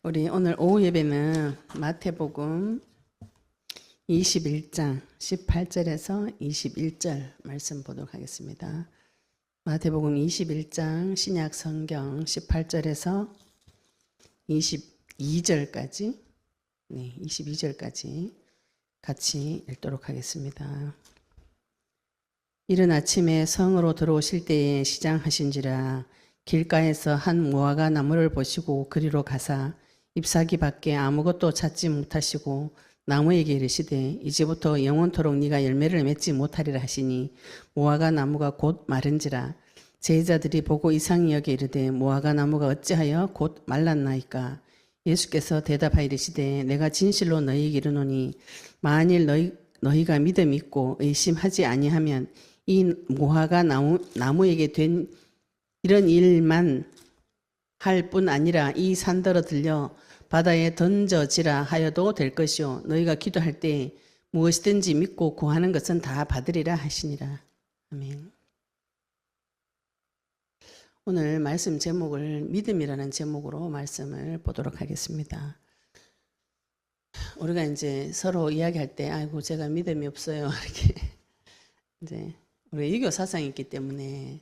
우리 오늘 오후 예배는 마태복음 21장 18절에서 21절 말씀 보도록 하겠습니다. 마태복음 21장 신약 성경 18절에서 22절까지 22절까지 같이 읽도록 하겠습니다. 이른 아침에 성으로 들어오실 때에 시장하신지라 길가에서 한 무화과 나무를 보시고 그리로 가사 잎사귀 밖에 아무것도 찾지 못하시고 나무에게 이르시되 이제부터 영원토록 네가 열매를 맺지 못하리라 하시니 무화과 나무가 곧 마른지라. 제자들이 보고 이상히 여겨 이르되 무화과 나무가 어찌하여 곧 말랐나이까. 예수께서 대답하여 이르시되 내가 진실로 너희에게 이르노니 만일 너희가 믿음이 있고 의심하지 아니하면 이 무화과 나무에게 된 이런 일만 할 뿐 아니라 이 산더러 들려 바다에 던져지라 하여도 될 것이요 너희가 기도할 때 무엇이든지 믿고 구하는 것은 다 받으리라 하시니라. 아멘. 오늘 말씀 제목을 믿음이라는 제목으로 말씀을 보도록 하겠습니다. 우리가 이제 서로 이야기할 때 아이고 제가 믿음이 없어요 이렇게 이제 우리 유교 사상이 있기 때문에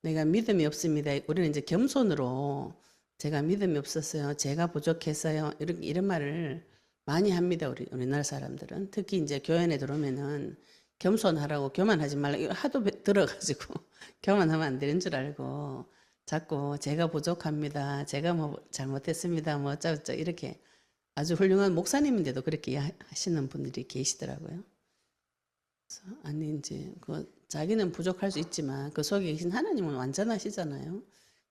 내가 믿음이 없습니다. 우리는 이제 겸손으로 제가 믿음이 없었어요. 제가 부족했어요. 이런 말을 많이 합니다. 우리나라 사람들은. 특히 이제 교연에 들어오면은 겸손하라고 교만하지 말라. 이거 하도 들어가지고 교만하면 안 되는 줄 알고 자꾸 제가 부족합니다. 제가 뭐 잘못했습니다. 뭐 어쩌고저쩌고 이렇게 아주 훌륭한 목사님인데도 그렇게 하시는 분들이 계시더라고요. 그래서 아니 이제 자기는 부족할 수 있지만 그 속에 계신 하나님은 완전하시잖아요.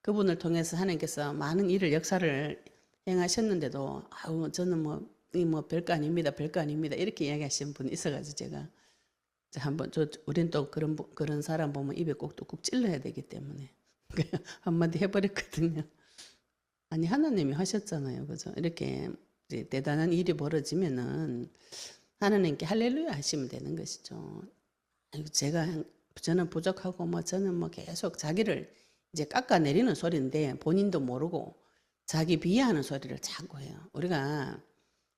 그분을 통해서 하나님께서 많은 일을 역사를 행하셨는데도 아우 저는 뭐 별거 아닙니다. 별거 아닙니다. 이렇게 이야기하시는 분이 있어가지고 제가 한번 우린 또 그런 사람 보면 입에 꾹 찔러야 되기 때문에 한마디 해버렸거든요. 아니 하나님이 하셨잖아요. 그죠? 이렇게 이제 대단한 일이 벌어지면은 하나님께 할렐루야 하시면 되는 것이죠. 저는 부족하고 저는 계속 자기를 이제 깎아내리는 소리인데 본인도 모르고 자기 비하하는 소리를 자꾸 해요. 우리가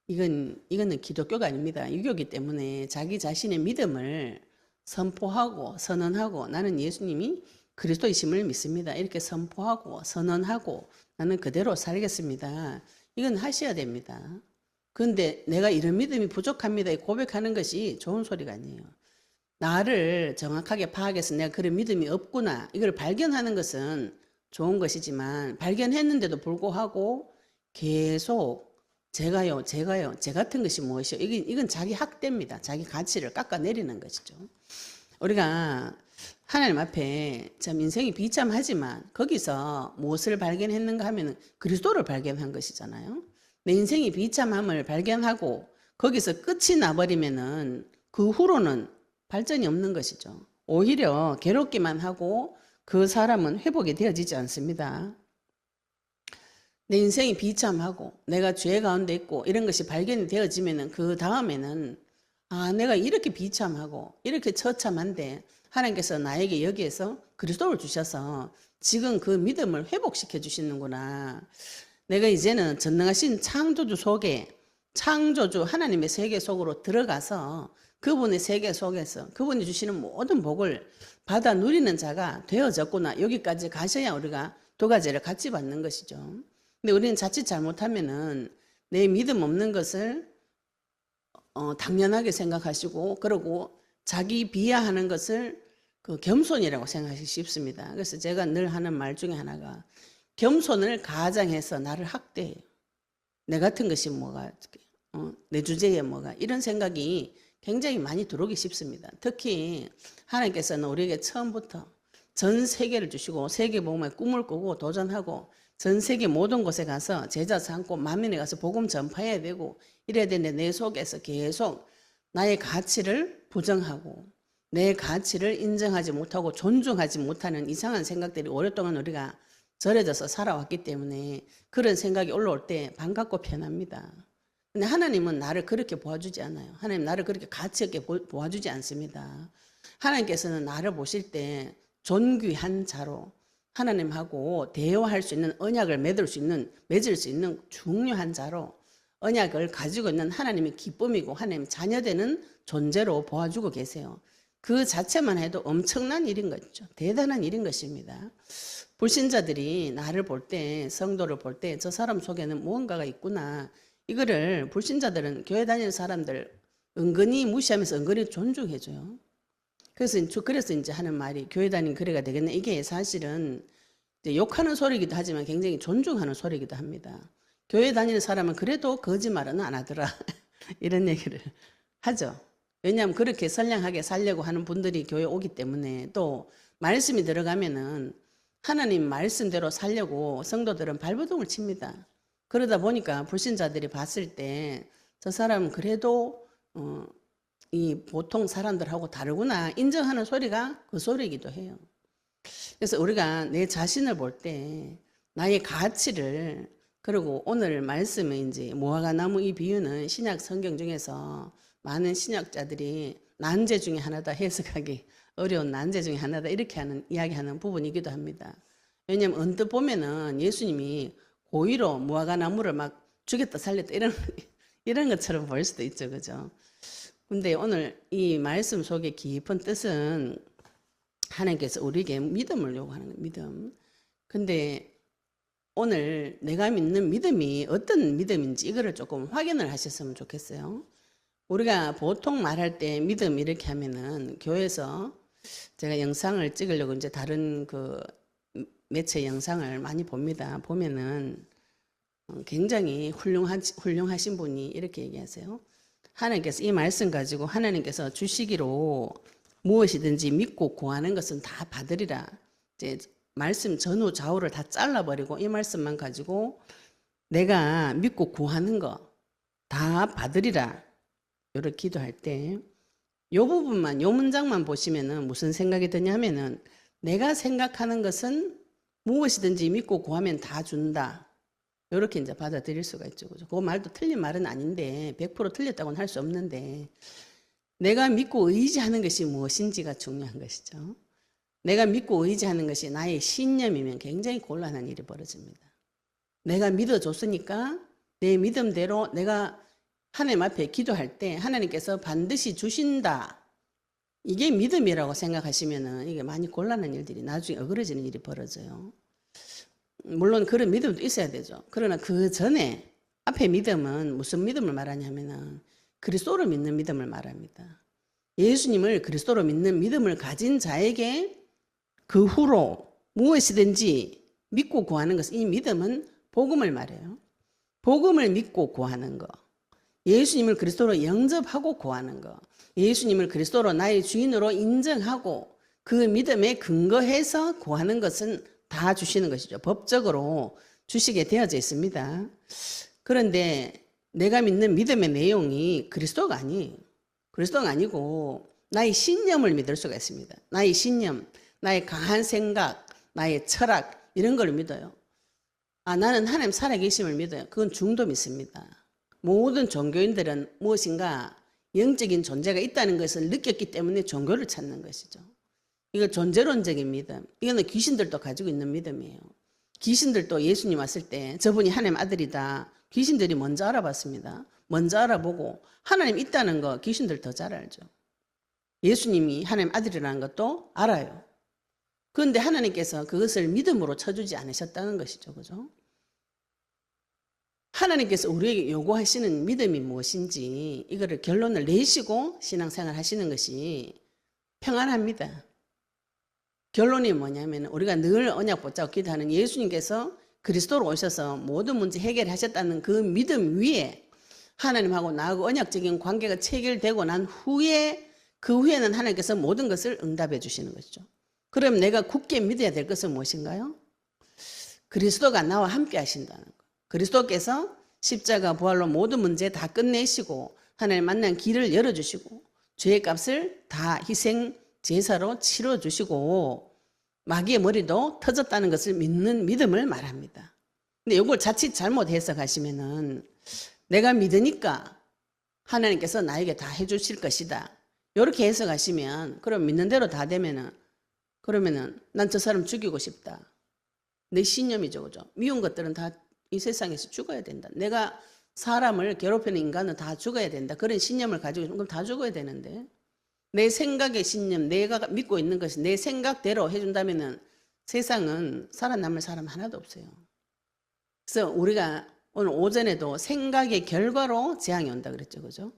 이거는 기독교가 아닙니다. 유교이기 때문에 자기 자신의 믿음을 선포하고 선언하고 나는 예수님이 그리스도이심을 믿습니다. 이렇게 선포하고 선언하고 나는 그대로 살겠습니다. 이건 하셔야 됩니다. 그런데 내가 이런 믿음이 부족합니다. 고백하는 것이 좋은 소리가 아니에요. 나를 정확하게 파악해서 내가 그런 믿음이 없구나 이걸 발견하는 것은 좋은 것이지만 발견했는데도 불구하고 계속 제가요 제 같은 것이 무엇이요 이건 자기 학대입니다. 자기 가치를 깎아내리는 것이죠. 우리가 하나님 앞에 참 인생이 비참하지만 거기서 무엇을 발견했는가 하면 그리스도를 발견한 것이잖아요. 내 인생이 비참함을 발견하고 거기서 끝이 나버리면은 그 후로는 발전이 없는 것이죠. 오히려 괴롭기만 하고 그 사람은 회복이 되어지지 않습니다. 내 인생이 비참하고 내가 죄 가운데 있고 이런 것이 발견이 되어지면 그 다음에는 내가 이렇게 비참하고 이렇게 처참한데 하나님께서 나에게 여기에서 그리스도를 주셔서 지금 그 믿음을 회복시켜 주시는구나. 내가 이제는 전능하신 창조주 속에 창조주 하나님의 세계 속으로 들어가서 그분의 세계 속에서 그분이 주시는 모든 복을 받아 누리는 자가 되어졌구나. 여기까지 가셔야 우리가 두 가지를 같이 받는 것이죠. 근데 우리는 자칫 잘못하면은 내 믿음 없는 것을 당연하게 생각하시고 그러고 자기 비하하는 것을 그 겸손이라고 생각하기 쉽습니다. 그래서 제가 늘 하는 말 중에 하나가 겸손을 가장해서 나를 학대해요. 내 같은 것이 뭐가 내 주제에 뭐가 이런 생각이 굉장히 많이 들어오기 쉽습니다. 특히 하나님께서는 우리에게 처음부터 전 세계를 주시고 세계복음의 꿈을 꾸고 도전하고 전 세계 모든 곳에 가서 제자 삼고 만민에 가서 복음 전파해야 되고 이래야 되는데 내 속에서 계속 나의 가치를 부정하고 내 가치를 인정하지 못하고 존중하지 못하는 이상한 생각들이 오랫동안 우리가 절여져서 살아왔기 때문에 그런 생각이 올라올 때 반갑고 편합니다. 근데 하나님은 나를 그렇게 보아주지 않아요. 하나님 나를 그렇게 가치 있게 보아주지 않습니다. 하나님께서는 나를 보실 때 존귀한 자로 하나님하고 대화할 수 있는 언약을 맺을 수 있는 중요한 자로 언약을 가지고 있는 하나님의 기쁨이고 하나님 자녀되는 존재로 보아주고 계세요. 그 자체만 해도 엄청난 일인 거죠. 대단한 일인 것입니다. 불신자들이 나를 볼 때, 성도를 볼 때 저 사람 속에는 무언가가 있구나. 이거를 불신자들은 교회 다니는 사람들 은근히 무시하면서 은근히 존중해줘요. 그래서 이제 하는 말이 교회 다니는 그래가 되겠네. 이게 사실은 욕하는 소리이기도 하지만 굉장히 존중하는 소리이기도 합니다. 교회 다니는 사람은 그래도 거짓말은 안 하더라. 이런 얘기를 하죠. 왜냐하면 그렇게 선량하게 살려고 하는 분들이 교회 오기 때문에 또 말씀이 들어가면은 하나님 말씀대로 살려고 성도들은 발버둥을 칩니다. 그러다 보니까 불신자들이 봤을 때 저 사람은 그래도 이 보통 사람들하고 다르구나 인정하는 소리가 그 소리이기도 해요. 그래서 우리가 내 자신을 볼 때 나의 가치를 그리고 오늘 말씀에 이제 무화과나무 이 비유는 신약 성경 중에서 많은 신약자들이 난제 중에 하나다 해석하기 어려운 난제 중에 하나다 이렇게 이야기하는 부분이기도 합니다. 왜냐하면 언뜻 보면은 예수님이 고의로 무화과나무를 막 죽였다 살렸다 이런 것처럼 보일 수도 있죠, 그죠? 근데 오늘 이 말씀 속의 깊은 뜻은 하나님께서 우리에게 믿음을 요구하는 거예요, 믿음. 근데 오늘 내가 믿는 믿음이 어떤 믿음인지 이거를 조금 확인을 하셨으면 좋겠어요. 우리가 보통 말할 때 믿음 이렇게 하면은 교회에서 제가 영상을 찍으려고 이제 다른 그 매체 영상을 많이 봅니다. 보면은 굉장히 훌륭하신 분이 이렇게 얘기하세요. 하나님께서 이 말씀 가지고 하나님께서 주시기로 무엇이든지 믿고 구하는 것은 다 받으리라. 이제 말씀 전후 좌우를 다 잘라버리고 이 말씀만 가지고 내가 믿고 구하는 거 다 받으리라. 이렇게 기도할 때 이 부분만, 이 문장만 보시면은 무슨 생각이 드냐면은 내가 생각하는 것은 무엇이든지 믿고 구하면 다 준다. 이렇게 이제 받아들일 수가 있죠. 그죠? 그 말도 틀린 말은 아닌데 100% 틀렸다고는 할 수 없는데 내가 믿고 의지하는 것이 무엇인지가 중요한 것이죠. 내가 믿고 의지하는 것이 나의 신념이면 굉장히 곤란한 일이 벌어집니다. 내가 믿어줬으니까 내 믿음대로 내가 하나님 앞에 기도할 때 하나님께서 반드시 주신다. 이게 믿음이라고 생각하시면은 이게 많이 곤란한 일들이 나중에 어그러지는 일이 벌어져요. 물론 그런 믿음도 있어야 되죠. 그러나 그 전에 앞에 믿음은 무슨 믿음을 말하냐면은 그리스도를 믿는 믿음을 말합니다. 예수님을 그리스도로 믿는 믿음을 가진 자에게 그 후로 무엇이든지 믿고 구하는 것은 이 믿음은 복음을 말해요. 복음을 믿고 구하는 거. 예수님을 그리스도로 영접하고 구하는 거. 예수님을 그리스도로 나의 주인으로 인정하고 그 믿음에 근거해서 구하는 것은 다 주시는 것이죠. 법적으로 주시게 되어져 있습니다. 그런데 내가 믿는 믿음의 내용이 그리스도가 아니에요. 그리스도가 아니고 나의 신념을 믿을 수가 있습니다. 나의 신념, 나의 강한 생각, 나의 철학 이런 걸 믿어요. 나는 하나님 살아계심을 믿어요. 그건 중도 믿습니다. 모든 종교인들은 무엇인가 영적인 존재가 있다는 것을 느꼈기 때문에 종교를 찾는 것이죠. 이거 존재론적인 믿음. 이거는 귀신들도 가지고 있는 믿음이에요. 귀신들도 예수님 왔을 때 저분이 하나님 아들이다. 귀신들이 먼저 알아봤습니다. 먼저 알아보고 하나님 있다는 거 귀신들 더 잘 알죠. 예수님이 하나님 아들이라는 것도 알아요. 그런데 하나님께서 그것을 믿음으로 쳐주지 않으셨다는 것이죠. 그죠? 하나님께서 우리에게 요구하시는 믿음이 무엇인지 이거를 결론을 내시고 신앙생활 하시는 것이 평안합니다. 결론이 뭐냐면 우리가 늘 언약 붙잡고 기도하는 예수님께서 그리스도로 오셔서 모든 문제 해결하셨다는 그 믿음 위에 하나님하고 나하고 언약적인 관계가 체결되고 난 후에 그 후에는 하나님께서 모든 것을 응답해 주시는 것이죠. 그럼 내가 굳게 믿어야 될 것은 무엇인가요? 그리스도가 나와 함께 하신다는 것. 그리스도께서 십자가 부활로 모든 문제 다 끝내시고 하나님 만난 길을 열어주시고 죄의 값을 다 희생 제사로 치러주시고 마귀의 머리도 터졌다는 것을 믿는 믿음을 말합니다. 근데 이걸 자칫 잘못 해석하시면은 내가 믿으니까 하나님께서 나에게 다 해주실 것이다. 이렇게 해석하시면 그럼 믿는 대로 다 되면은 그러면은 난 저 사람 죽이고 싶다. 내 신념이죠. 그죠? 미운 것들은 다 이 세상에서 죽어야 된다. 내가 사람을 괴롭히는 인간은 다 죽어야 된다. 그런 신념을 가지고 있으면 그럼 다 죽어야 되는데 내 생각의 신념, 내가 믿고 있는 것이 내 생각대로 해준다면은 세상은 살아남을 사람 하나도 없어요. 그래서 우리가 오늘 오전에도 생각의 결과로 재앙이 온다 그랬죠. 그죠?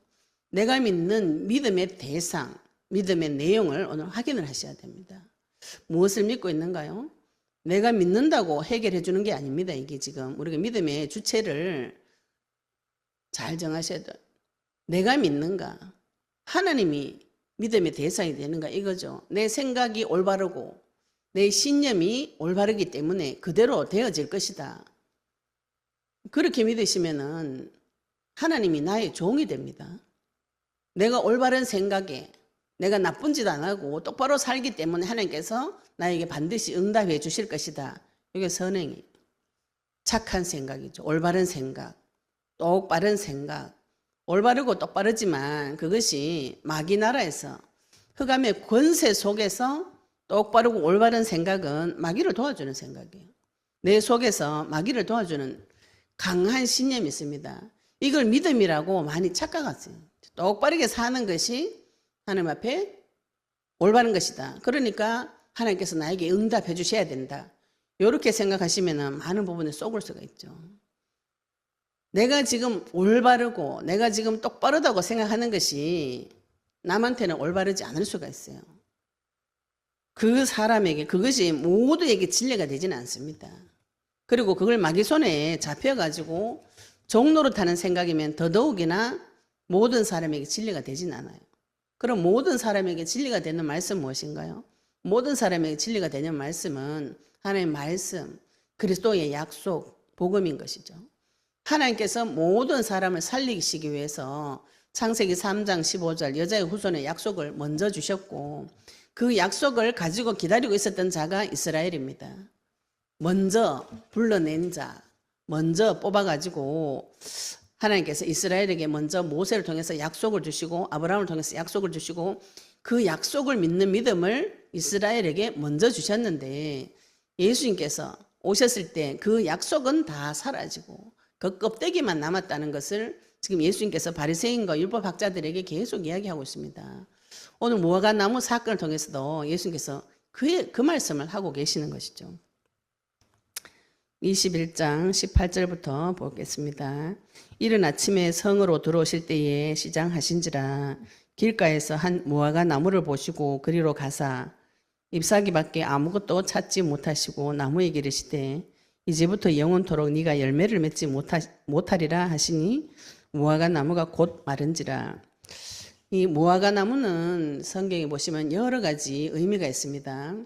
내가 믿는 믿음의 대상, 믿음의 내용을 오늘 확인을 하셔야 됩니다. 무엇을 믿고 있는가요? 내가 믿는다고 해결해 주는 게 아닙니다. 이게 지금 우리가 믿음의 주체를 잘 정하셔야 돼요. 내가 믿는가? 하나님이 믿음의 대상이 되는가? 이거죠. 내 생각이 올바르고 내 신념이 올바르기 때문에 그대로 되어질 것이다. 그렇게 믿으시면은 하나님이 나의 종이 됩니다. 내가 올바른 생각에 내가 나쁜 짓 안 하고 똑바로 살기 때문에 하나님께서 나에게 반드시 응답해 주실 것이다. 이게 선행이에요. 착한 생각이죠. 올바른 생각, 똑바른 생각. 올바르고 똑바르지만 그것이 마귀 나라에서 흑암의 권세 속에서 똑바르고 올바른 생각은 마귀를 도와주는 생각이에요. 내 속에서 마귀를 도와주는 강한 신념이 있습니다. 이걸 믿음이라고 많이 착각하세요. 똑바르게 사는 것이 하나님 앞에 올바른 것이다. 그러니까 하나님께서 나에게 응답해 주셔야 된다. 이렇게 생각하시면 많은 부분에 쏘글 수가 있죠. 내가 지금 올바르고 내가 지금 똑바르다고 생각하는 것이 남한테는 올바르지 않을 수가 있어요. 그 사람에게 그것이 모두에게 진리가 되지는 않습니다. 그리고 그걸 마귀 손에 잡혀가지고 종노릇하는 생각이면 더더욱이나 모든 사람에게 진리가 되진 않아요. 그럼 모든 사람에게 진리가 되는 말씀 무엇인가요? 모든 사람에게 진리가 되는 말씀은 하나님의 말씀, 그리스도의 약속, 복음인 것이죠. 하나님께서 모든 사람을 살리시기 위해서 창세기 3장 15절 여자의 후손의 약속을 먼저 주셨고 그 약속을 가지고 기다리고 있었던 자가 이스라엘입니다. 먼저 불러낸 자, 먼저 뽑아가지고 하나님께서 이스라엘에게 먼저 모세를 통해서 약속을 주시고 아브라함을 통해서 약속을 주시고 그 약속을 믿는 믿음을 이스라엘에게 먼저 주셨는데 예수님께서 오셨을 때 그 약속은 다 사라지고 그 껍데기만 남았다는 것을 지금 예수님께서 바리새인과 율법학자들에게 계속 이야기하고 있습니다. 오늘 무화과 나무 사건을 통해서도 예수님께서 그 말씀을 하고 계시는 것이죠. 21장 18절부터 보겠습니다. 이른 아침에 성으로 들어오실 때에 시장하신지라 길가에서 한 무화과 나무를 보시고 그리로 가사 잎사귀밖에 아무것도 찾지 못하시고 나무에 이르시되 이제부터 영원토록 네가 열매를 맺지 못하리라 하시니 무화과 나무가 곧 마른지라. 이 무화과 나무는 성경에 보시면 여러 가지 의미가 있습니다.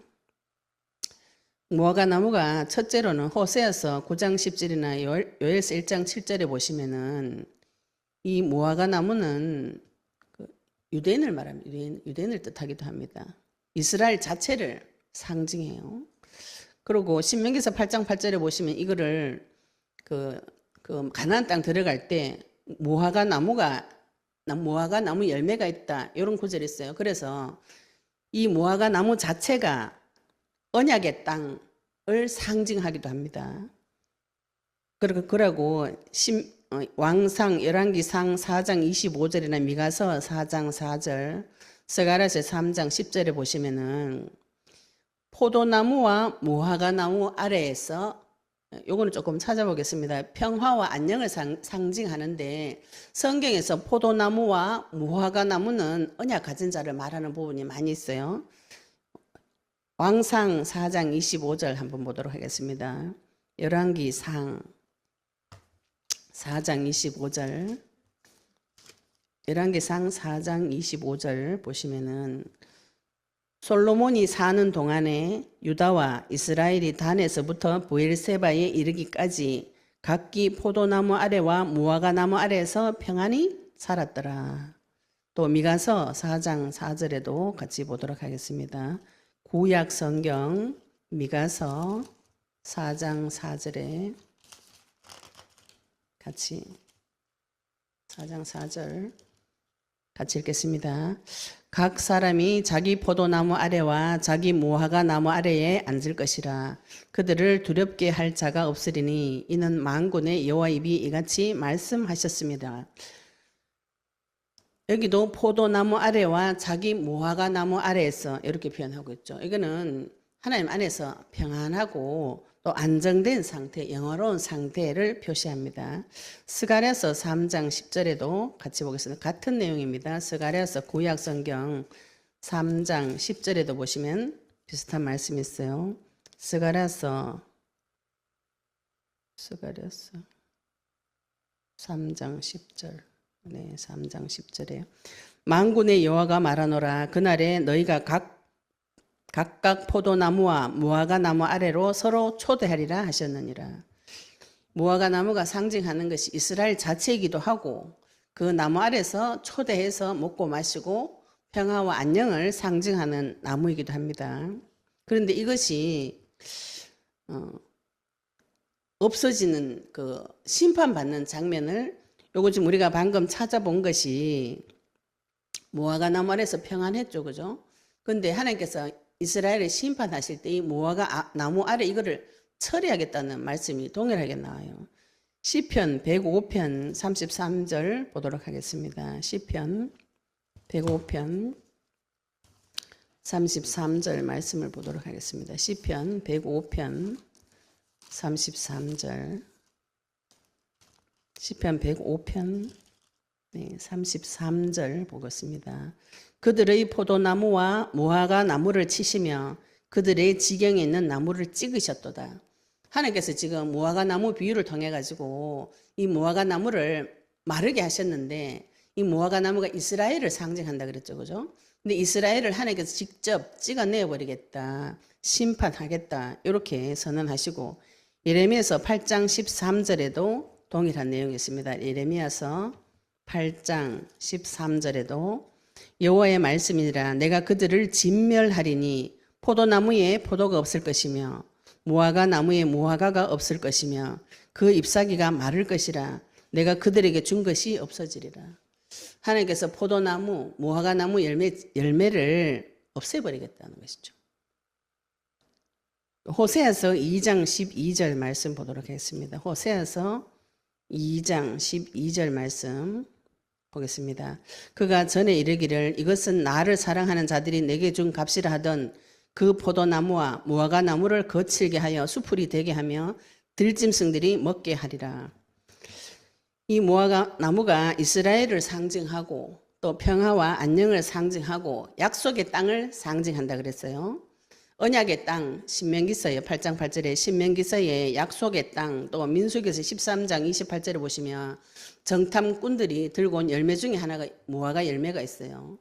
무화과 나무가 첫째로는 호세아서 9장 10절이나 요엘서 1장 7절에 보시면은 이 무화과 나무는 유대인을 말합니다. 유대인을 뜻하기도 합니다. 이스라엘 자체를 상징해요. 그리고 신명기서 8장 8절에 보시면 이거를 그 가나안 땅 들어갈 때 무화과 나무 열매가 있다. 이런 구절이 있어요. 그래서 이 무화과 나무 자체가 언약의 땅을 상징하기도 합니다. 그러고 왕상 열왕기상 4장 25절이나 미가서 4장 4절 스가랴서 3장 10절에 보시면은 포도나무와 무화과 나무 아래에서 요거는 조금 찾아보겠습니다. 평화와 안녕을 상징하는데 성경에서 포도나무와 무화과 나무는 언약 가진 자를 말하는 부분이 많이 있어요. 왕상 4장 25절 한번 보도록 하겠습니다. 열왕기상 4장 25절 열왕기상 4장 25절 보시면은 솔로몬이 사는 동안에 유다와 이스라엘이 단에서부터 브엘세바에 이르기까지 각기 포도나무 아래와 무화과 나무 아래에서 평안히 살았더라. 또 미가서 4장 4절에도 같이 보도록 하겠습니다. 구약 성경 미가서 4장 4절에 같이 4장 4절 같이 읽겠습니다. 각 사람이 자기 포도나무 아래와 자기 무화과 나무 아래에 앉을 것이라. 그들을 두렵게 할 자가 없으리니 이는 만군의 여호와 입이 이같이 말씀하셨습니다. 여기도 포도나무 아래와 자기 무화과 나무 아래에서 이렇게 표현하고 있죠. 이거는 하나님 안에서 평안하고 또 안정된 상태, 영화로운 상태를 표시합니다. 스가랴서 3장 10절에도 같이 보겠습니다. 같은 내용입니다. 스가랴서 구약 성경 3장 10절에도 보시면 비슷한 말씀이 있어요. 스가랴서 3장 10절. 네, 3장 10절에요. 만군의 여호와가 말하노라. 그날에 너희가 각각 포도나무와 무화과 나무 아래로 서로 초대하리라 하셨느니라. 무화과 나무가 상징하는 것이 이스라엘 자체이기도 하고 그 나무 아래서 초대해서 먹고 마시고 평화와 안녕을 상징하는 나무이기도 합니다. 그런데 이것이 없어지는 그 심판받는 장면을 요거 지금 우리가 방금 찾아본 것이 무화과 나무 아래서 평안했죠, 그죠? 근데 하나님께서 이스라엘을 심판하실 때 이 무화과 나무 아래 이거를 처리하겠다는 말씀이 동일하게 나와요. 시편 105편 33절 보도록 하겠습니다. 시편 105편 33절 말씀을 보도록 하겠습니다. 시편 105편 33절 시편 105편 33절 보겠습니다. 그들의 포도나무와 무화과 나무를 치시며 그들의 지경에 있는 나무를 찍으셨도다. 하나님께서 지금 무화과 나무 비유를 통해 가지고 이 무화과 나무를 마르게 하셨는데 이 무화과 나무가 이스라엘을 상징한다 그랬죠, 그죠? 근데 이스라엘을 하나님께서 직접 찍어내 버리겠다, 심판하겠다 이렇게 선언하시고 예레미야서 8장 13절에도 동일한 내용이 있습니다. 예레미야서 8장 13절에도 여호와의 말씀이니라. 내가 그들을 진멸하리니 포도나무에 포도가 없을 것이며 무화과 나무에 무화과가 없을 것이며 그 잎사귀가 마를 것이라. 내가 그들에게 준 것이 없어지리라. 하나님께서 포도나무, 무화과 나무 열매를 없애버리겠다는 것이죠. 호세아서 2장 12절 말씀 보도록 하겠습니다. 호세아서 2장 12절 말씀 보겠습니다. 그가 전에 이르기를 이것은 나를 사랑하는 자들이 내게 준 값이라 하던 그 포도나무와 무화과 나무를 거칠게 하여 수풀이 되게 하며 들짐승들이 먹게 하리라. 이 무화과 나무가 이스라엘을 상징하고 또 평화와 안녕을 상징하고 약속의 땅을 상징한다 그랬어요. 언약의 땅, 신명기서에 8장 8절에 신명기서에 약속의 땅, 또 민수기서 13장 28절에 보시면 정탐꾼들이 들고 온 열매 중에 하나가 무화과 열매가 있어요.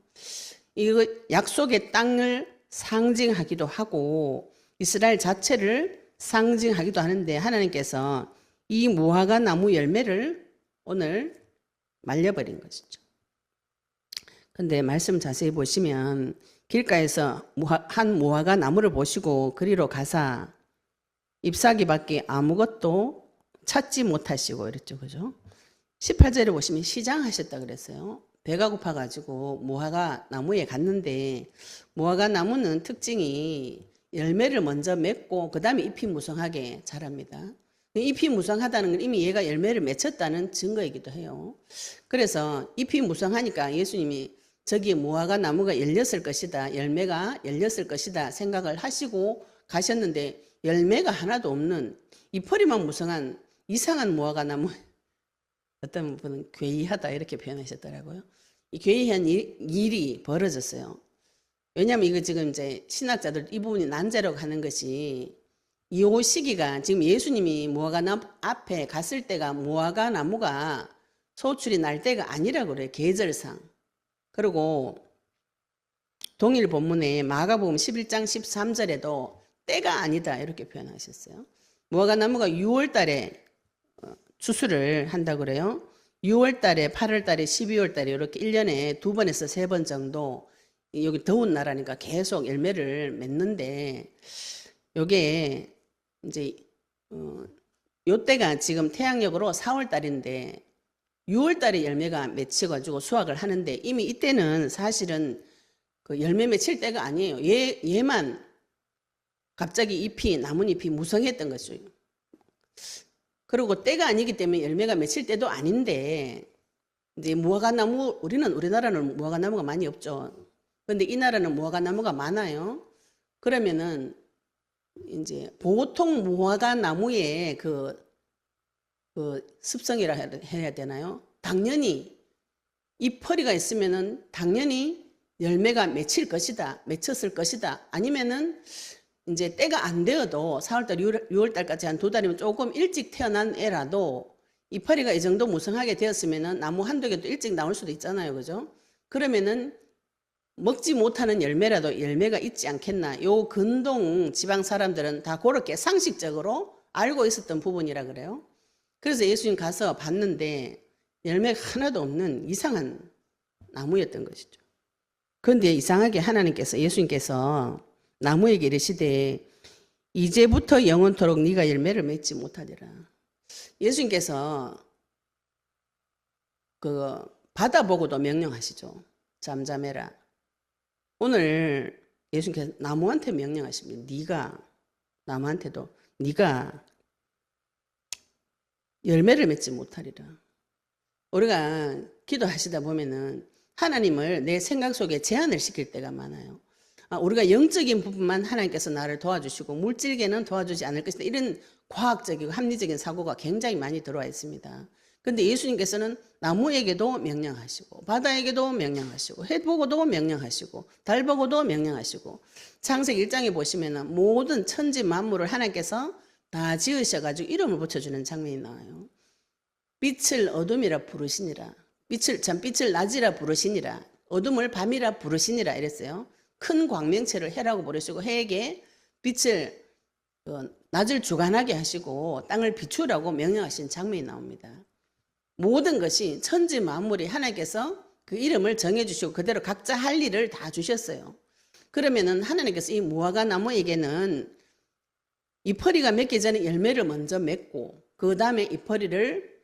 이거 약속의 땅을 상징하기도 하고 이스라엘 자체를 상징하기도 하는데 하나님께서 이 무화과 나무 열매를 오늘 말려버린 것이죠. 근데 말씀 자세히 보시면 길가에서 한 무화과 나무를 보시고 그리로 가사 잎사귀밖에 아무것도 찾지 못하시고 이랬죠, 그죠? 18절에 보시면 시장하셨다 그랬어요. 배가 고파가지고 무화과 나무에 갔는데 무화과 나무는 특징이 열매를 먼저 맺고 그 다음에 잎이 무성하게 자랍니다. 잎이 무성하다는 건 이미 얘가 열매를 맺혔다는 증거이기도 해요. 그래서 잎이 무성하니까 예수님이 저기 무화과 나무가 열렸을 것이다, 열매가 열렸을 것이다 생각을 하시고 가셨는데 열매가 하나도 없는 잎허리만 무성한 이상한 무화과 나무, 어떤 분은 괴이하다 이렇게 표현하셨더라고요. 이 괴이한 일이 벌어졌어요. 왜냐하면 이거 지금 이제 신학자들 이 부분이 난제라고 하는 것이 이 시기가 지금 예수님이 무화과 나무 앞에 갔을 때가 무화과 나무가 소출이 날 때가 아니라고 그래요, 계절상. 그리고 동일 본문에 마가복음 11장 13절에도 때가 아니다 이렇게 표현하셨어요. 무화과 나무가 6월 달에 추수를 한다고 그래요. 6월 달에, 8월 달에, 12월 달에 이렇게 1년에 2번에서 3번 정도 여기 더운 나라니까 계속 열매를 맺는데 요게 이제 요 때가 지금 태양력으로 4월 달인데 6월 달에 열매가 맺혀가지고 수확을 하는데 이미 이때는 사실은 그 열매 맺힐 때가 아니에요. 얘만 갑자기 나뭇잎이 무성했던 거죠. 그리고 때가 아니기 때문에 열매가 맺힐 때도 아닌데 이제 무화과나무, 우리나라는 무화과나무가 많이 없죠. 그런데 이 나라는 무화과나무가 많아요. 그러면은 이제 보통 무화과나무의 그 습성이라 해야 되나요? 당연히 잎퍼리가 있으면은 당연히 열매가 맺혔을 것이다. 아니면은 이제 때가 안 되어도 4월달, 6월달까지 한 2달이면 조금 일찍 태어난 애라도 잎퍼리가 이 정도 무성하게 되었으면은 나무 한두 개도 일찍 나올 수도 있잖아요. 그죠? 그러면은 먹지 못하는 열매라도 열매가 있지 않겠나. 요 근동 지방 사람들은 다 그렇게 상식적으로 알고 있었던 부분이라 그래요. 그래서 예수님 가서 봤는데 열매가 하나도 없는 이상한 나무였던 것이죠. 그런데 이상하게 예수님께서 나무에게 이르시되 이제부터 영원토록 네가 열매를 맺지 못하리라. 예수님께서 그 바다 보고도 명령하시죠. 잠잠해라. 오늘 예수님께서 나무한테 명령하십니다. 나무한테도 네가 열매를 맺지 못하리라. 우리가 기도하시다 보면은 하나님을 내 생각 속에 제한을 시킬 때가 많아요. 우리가 영적인 부분만 하나님께서 나를 도와주시고 물질계는 도와주지 않을 것이다. 이런 과학적이고 합리적인 사고가 굉장히 많이 들어와 있습니다. 그런데 예수님께서는 나무에게도 명령하시고 바다에게도 명령하시고 해 보고도 명령하시고 달 보고도 명령하시고 창세기 1장에 보시면은 모든 천지 만물을 하나님께서 다 지으셔가지고 이름을 붙여주는 장면이 나와요. 빛을 어둠이라 부르시니라. 빛을 낮이라 부르시니라. 어둠을 밤이라 부르시니라 이랬어요. 큰 광명체를 해라고 부르시고 해에게 빛을 낮을 주관하게 하시고 땅을 비추라고 명령하신 장면이 나옵니다. 모든 것이 천지 만물이 하나님께서 그 이름을 정해주시고 그대로 각자 할 일을 다 주셨어요. 그러면은 하나님께서 이 무화과 나무에게는 잎퍼리가 맺기 전에 열매를 먼저 맺고 그 다음에 잎퍼리를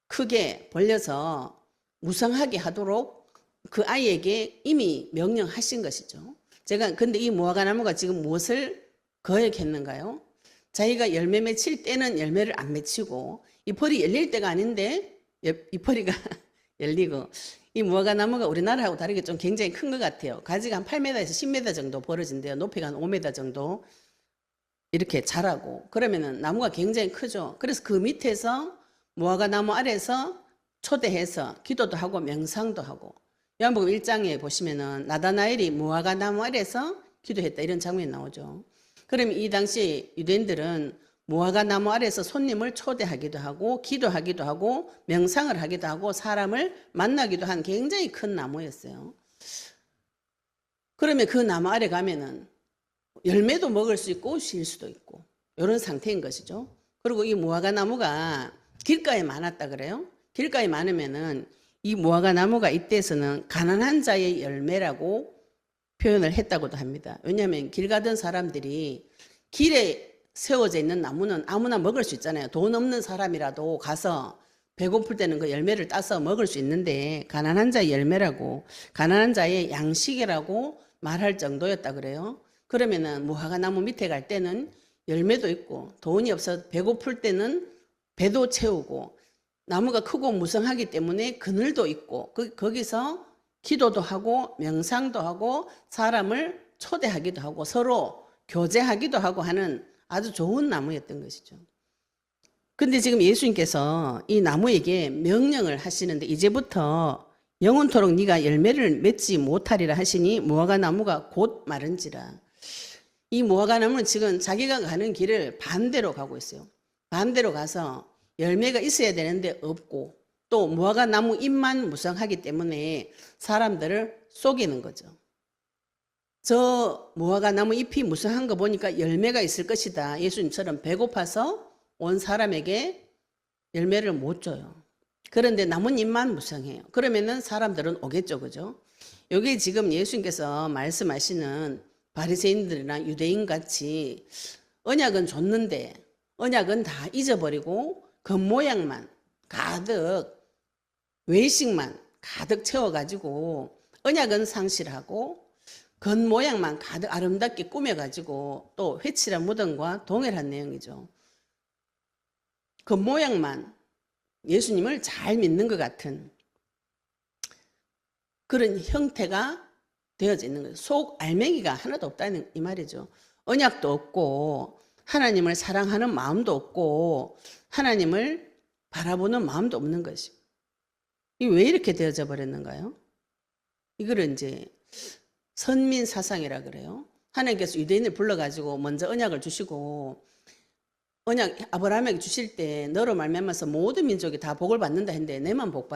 크게 벌려서 무성하게 하도록 그 아이에게 이미 명령하신 것이죠. 근데 이 무화과 나무가 지금 무엇을 거역했는가요? 자기가 열매 맺힐 때는 열매를 안 맺히고 잎퍼리 열릴 때가 아닌데 잎퍼리가 열리고 이 무화과 나무가 우리나라하고 다르게 좀 굉장히 큰 것 같아요. 가지가 한 8m에서 10m 정도 벌어진대요. 높이가 한 5m 정도 이렇게 자라고 그러면은 나무가 굉장히 크죠. 그래서 그 밑에서 무화과 나무 아래에서 초대해서 기도도 하고 명상도 하고 요한복음 1장에 보시면은 나다나엘이 무화과 나무 아래에서 기도했다 이런 장면이 나오죠. 그러면 이 당시 유대인들은 무화과 나무 아래에서 손님을 초대하기도 하고 기도하기도 하고 명상을 하기도 하고 사람을 만나기도 한 굉장히 큰 나무였어요. 그러면 그 나무 아래 가면은 열매도 먹을 수 있고 쉴 수도 있고 이런 상태인 것이죠. 그리고 이 무화과 나무가 길가에 많았다 그래요. 길가에 많으면은 이 무화과 나무가 이때에서는 가난한 자의 열매라고 표현을 했다고도 합니다. 왜냐하면 길 가던 사람들이 길에 세워져 있는 나무는 아무나 먹을 수 있잖아요. 돈 없는 사람이라도 가서 배고플 때는 그 열매를 따서 먹을 수 있는데 가난한 자의 열매라고 가난한 자의 양식이라고 말할 정도였다 그래요. 그러면은 무화과 나무 밑에 갈 때는 열매도 있고 돈이 없어 배고플 때는 배도 채우고 나무가 크고 무성하기 때문에 그늘도 있고 거기서 기도도 하고 명상도 하고 사람을 초대하기도 하고 서로 교제하기도 하고 하는 아주 좋은 나무였던 것이죠. 근데 지금 예수님께서 이 나무에게 명령을 하시는데 이제부터 영원토록 네가 열매를 맺지 못하리라 하시니 무화과 나무가 곧 마른지라. 이 무화과 나무는 지금 자기가 가는 길을 반대로 가고 있어요. 반대로 가서 열매가 있어야 되는데 없고 또 무화과 나무 잎만 무성하기 때문에 사람들을 속이는 거죠. 저 무화과 나무 잎이 무성한 거 보니까 열매가 있을 것이다. 예수님처럼 배고파서 온 사람에게 열매를 못 줘요. 그런데 나뭇잎만 무성해요. 그러면은 사람들은 오겠죠, 그죠? 여기 지금 예수님께서 말씀하시는 바리새인들이나 유대인 같이 언약은 줬는데 언약은 다 잊어버리고 겉모양만 가득 외식만 가득 채워가지고 언약은 상실하고 겉모양만 가득 아름답게 꾸며가지고 또 회칠한 무덤과 동일한 내용이죠. 겉모양만 예수님을 잘 믿는 것 같은 그런 형태가 되어져 있는 거예요. 속 알맹이가 하나도 없다는 이 말이죠. 언약도 없고 하나님을 사랑하는 마음도 없고 하나님을 바라보는 마음도 없는 것이. 이게 왜 이렇게 되어져 버렸는가요? 이거를 이제 선민 사상이라 그래요. 하나님께서 유대인을 불러가지고 먼저 언약을 주시고 언약 아브라함에게 주실 때 너로 말미암아서 모든 민족이 다 복을 받는다 했는데 내만 복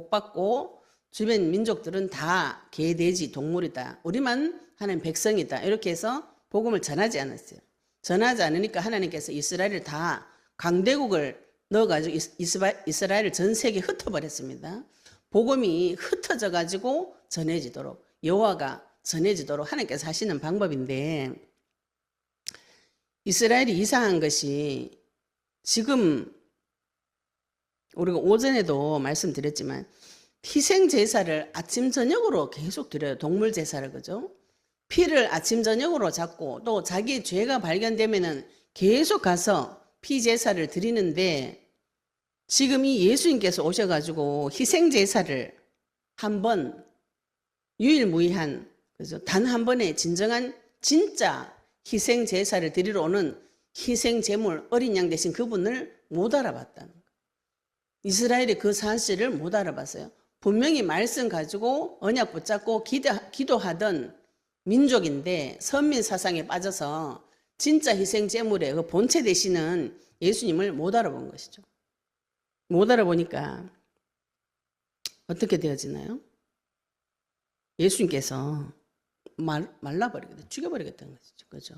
받고 주변 민족들은 다 개, 돼지, 동물이다. 우리만 하나님 백성이다. 이렇게 해서 복음을 전하지 않았어요. 전하지 않으니까 하나님께서 이스라엘을 다 강대국을 넣어가지고 이스라엘을 전 세계에 흩어버렸습니다. 복음이 흩어져 가지고 전해지도록 여호와가 전해지도록 하나님께서 하시는 방법인데 이스라엘이 이상한 것이 지금 우리가 오전에도 말씀드렸지만 희생 제사를 아침 저녁으로 계속 드려요. 동물 제사를 그죠? 피를 아침 저녁으로 잡고 또 자기 죄가 발견되면은 계속 가서 피 제사를 드리는데 지금 이 예수님께서 오셔가지고 희생 제사를 한 번 유일무이한 그죠? 단 한 번에 진정한 진짜 희생 제사를 드리러 오는 희생 제물 어린 양 대신 그분을 못 알아봤다는 거예요. 이스라엘이 그 사실을 못 알아봤어요. 분명히 말씀 가지고 언약 붙잡고 기도하던 민족인데 선민 사상에 빠져서 진짜 희생 제물의 그 본체 되시는 예수님을 못 알아본 것이죠. 못 알아보니까 어떻게 되어지나요? 예수님께서 말라버리겠다, 죽여버리겠다는 것이죠. 그죠?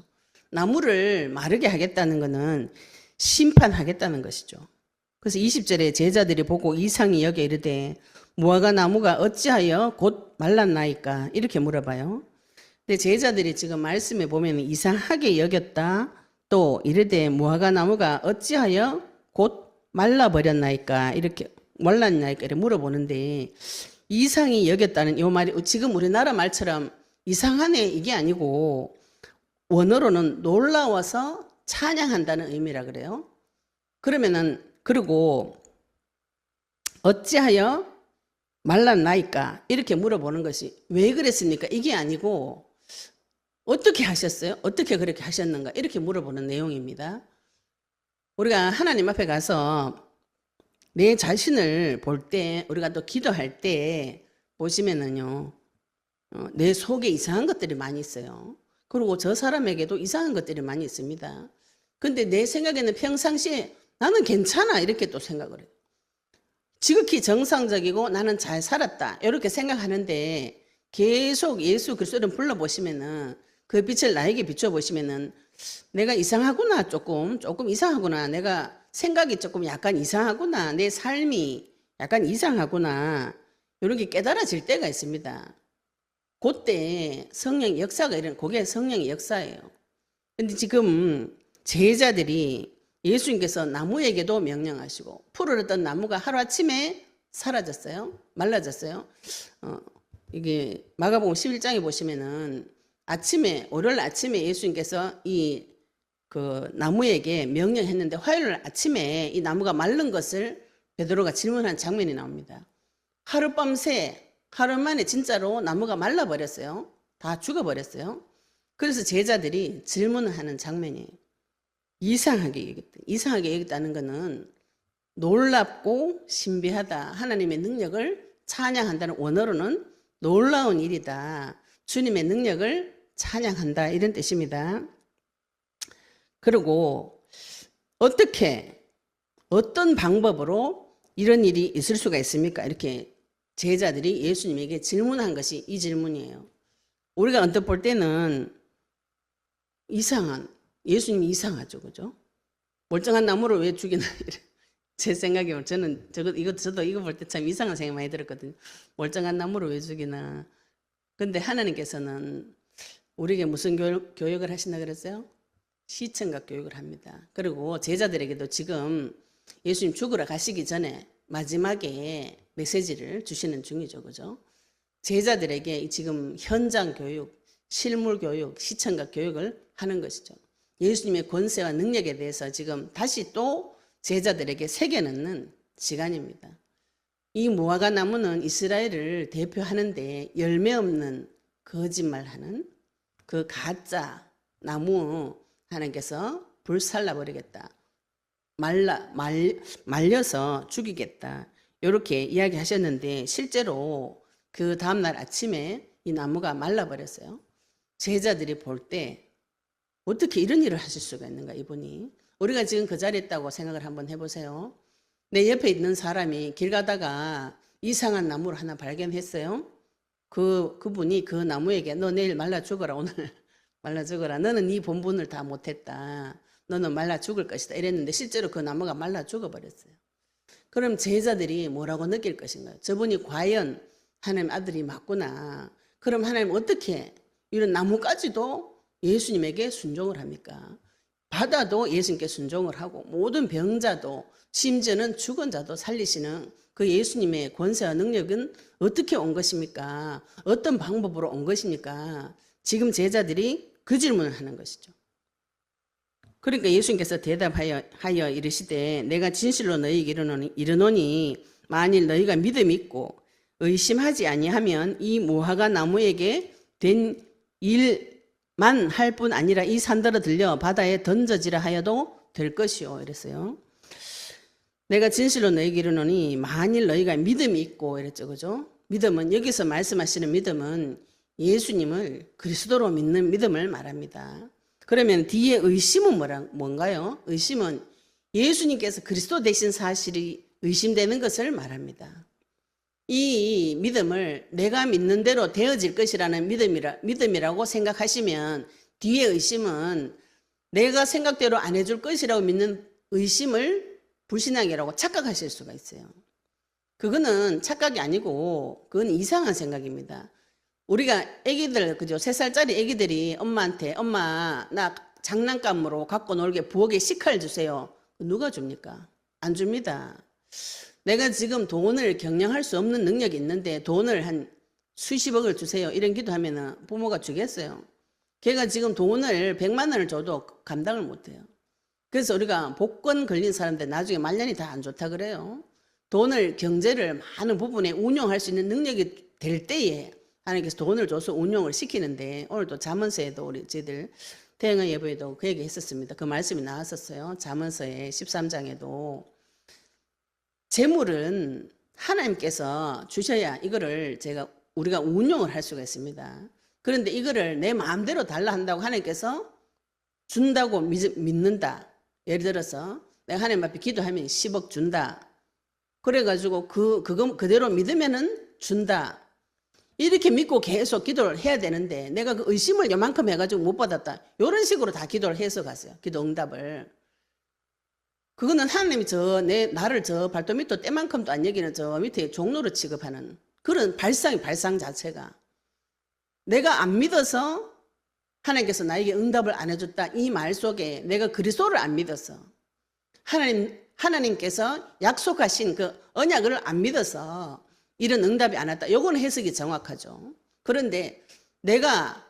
나무를 마르게 하겠다는 것은 심판하겠다는 것이죠. 그래서 20절에 제자들이 보고 이상히 여겨 이르되 무화과 나무가 어찌하여 곧 말랐나이까 이렇게 물어봐요. 근데 제자들이 지금 말씀에 보면 이상하게 여겼다 또 이르되 무화과 나무가 어찌하여 곧 말라버렸나이까 이렇게 말랐나이까 이렇게 물어보는데 이상히 여겼다는 이 말이 지금 우리나라 말처럼 이상하네 이게 아니고 원어로는 놀라워서 찬양한다는 의미라 그래요. 그러면은 그리고 어찌하여 말랐나이까 이렇게 물어보는 것이 왜 그랬습니까? 이게 아니고 어떻게 하셨어요? 어떻게 그렇게 하셨는가? 이렇게 물어보는 내용입니다. 우리가 하나님 앞에 가서 내 자신을 볼 때 우리가 또 기도할 때 보시면은요 내 속에 이상한 것들이 많이 있어요. 그리고 저 사람에게도 이상한 것들이 많이 있습니다. 근데 내 생각에는 평상시에 나는 괜찮아 이렇게 또 생각을 해요. 지극히 정상적이고 나는 잘 살았다 이렇게 생각하는데 계속 예수 그리스도를 불러보시면은 그 빛을 나에게 비춰보시면은 내가 이상하구나 조금 이상하구나 내가 생각이 조금 약간 이상하구나 내 삶이 약간 이상하구나 이런 게 깨달아질 때가 있습니다. 그때 성령의 역사가 그게 성령의 역사예요. 근데 지금 제자들이 예수님께서 나무에게도 명령하시고 푸르렀던 나무가 하루아침에 사라졌어요. 말라졌어요. 이게 마가복음 11장에 보시면은 월요일 아침에 예수님께서 그 나무에게 명령했는데 화요일 아침에 이 나무가 마른 것을 베드로가 질문한 장면이 나옵니다. 하룻밤새 하루 만에 진짜로 나무가 말라버렸어요. 다 죽어버렸어요. 그래서 제자들이 질문을 하는 장면이에요. 이상하게 여겼다는 것은 놀랍고 신비하다. 하나님의 능력을 찬양한다는 원어로는 놀라운 일이다. 주님의 능력을 찬양한다. 이런 뜻입니다. 그리고 어떤 방법으로 이런 일이 있을 수가 있습니까? 이렇게 제자들이 예수님에게 질문한 것이 이 질문이에요. 우리가 언뜻 볼 때는 예수님이 이상하죠. 그죠? 멀쩡한 나무를 왜 죽이나. 제 생각에 저도 이거 볼 때 참 이상한 생각 많이 들었거든요. 멀쩡한 나무를 왜 죽이나. 근데 하나님께서는 우리에게 무슨 교육을 하신다 그랬어요? 시청각 교육을 합니다. 그리고 제자들에게도 지금 예수님 죽으러 가시기 전에 마지막에 메시지를 주시는 중이죠. 그죠? 제자들에게 지금 현장 교육, 실물 교육, 시청각 교육을 하는 것이죠. 예수님의 권세와 능력에 대해서 지금 다시 또 제자들에게 새겨넣는 시간입니다. 이 무화과 나무는 이스라엘을 대표하는데 열매 없는 거짓말하는 그 가짜 나무 하나님께서 불살라 버리겠다. 말려서 죽이겠다. 이렇게 이야기하셨는데 실제로 그 다음날 아침에 이 나무가 말라버렸어요. 제자들이 볼 때 어떻게 이런 일을 하실 수가 있는가 이분이. 우리가 지금 그 자리에 있다고 생각을 한번 해보세요. 내 옆에 있는 사람이 길 가다가 이상한 나무를 하나 발견했어요. 그분이 그 나무에게 너 내일 말라 죽어라. 오늘 말라 죽어라. 너는 네 본분을 다 못했다. 너는 말라 죽을 것이다. 이랬는데 실제로 그 나무가 말라 죽어버렸어요. 그럼 제자들이 뭐라고 느낄 것인가요? 저분이 과연 하나님 아들이 맞구나. 그럼 하나님 어떻게 이런 나무까지도 예수님에게 순종을 합니까? 바다도 예수님께 순종을 하고 모든 병자도 심지어는 죽은 자도 살리시는 그 예수님의 권세와 능력은 어떻게 온 것입니까? 어떤 방법으로 온 것입니까? 지금 제자들이 그 질문을 하는 것이죠. 그러니까 예수님께서 대답하여 이르시되 내가 진실로 너희에게 이르노니 만일 너희가 믿음이 있고 의심하지 아니하면 이 무화과 나무에게 된 일만 할 뿐 아니라 이 산더러 들려 바다에 던져지라 하여도 될 것이요 이랬어요. 내가 진실로 너희에게 이르노니 만일 너희가 믿음이 있고 이랬죠. 그죠? 믿음은 여기서 말씀하시는 믿음은 예수님을 그리스도로 믿는 믿음을 말합니다. 그러면 뒤에 의심은 뭔가요? 의심은 예수님께서 그리스도 되신 사실이 의심되는 것을 말합니다. 이 믿음을 내가 믿는 대로 되어질 것이라는 믿음이라고 생각하시면 뒤에 의심은 내가 생각대로 안 해줄 것이라고 믿는 의심을 불신앙이라고 착각하실 수가 있어요. 그거는 착각이 아니고 그건 이상한 생각입니다. 우리가 애기들, 그죠? 3살짜리 애기들이 엄마한테 엄마 나 장난감으로 갖고 놀게 부엌에 식칼 주세요. 누가 줍니까? 안 줍니다. 내가 지금 돈을 경영할 수 없는 능력이 있는데 돈을 한 수십억을 주세요. 이런 기도하면 부모가 주겠어요. 걔가 지금 돈을 100만 원을 줘도 감당을 못해요. 그래서 우리가 복권 걸린 사람들 나중에 말년이 다 안 좋다 그래요. 돈을 경제를 많은 부분에 운용할 수 있는 능력이 될 때에 하나님께서 돈을 줘서 운용을 시키는데 오늘도 잠언서에도 우리 저희들 태영의 예보에도 그 얘기 했었습니다. 그 말씀이 나왔었어요. 잠언서의 13장에도 재물은 하나님께서 주셔야 이거를 우리가 운용을 할 수가 있습니다. 그런데 이거를 내 마음대로 달라 한다고 하나님께서 준다고 믿는다. 예를 들어서 내가 하나님 앞에 기도하면 10억 준다. 그래가지고 그거 그대로 믿으면은 준다. 이렇게 믿고 계속 기도를 해야 되는데 내가 그 의심을 요만큼 해가지고 못 받았다. 이런 식으로 다 기도를 해서 갔어요. 기도 응답을. 그거는 하나님이 나를 발톱 밑도 때만큼도 안 여기는 저 밑에 종로로 취급하는 그런 발상 자체가 내가 안 믿어서 하나님께서 나에게 응답을 안 해줬다. 이 말 속에 내가 그리스도를 안 믿어서 하나님께서 약속하신 그 언약을 안 믿어서 이런 응답이 안 왔다. 요거는 해석이 정확하죠. 그런데 내가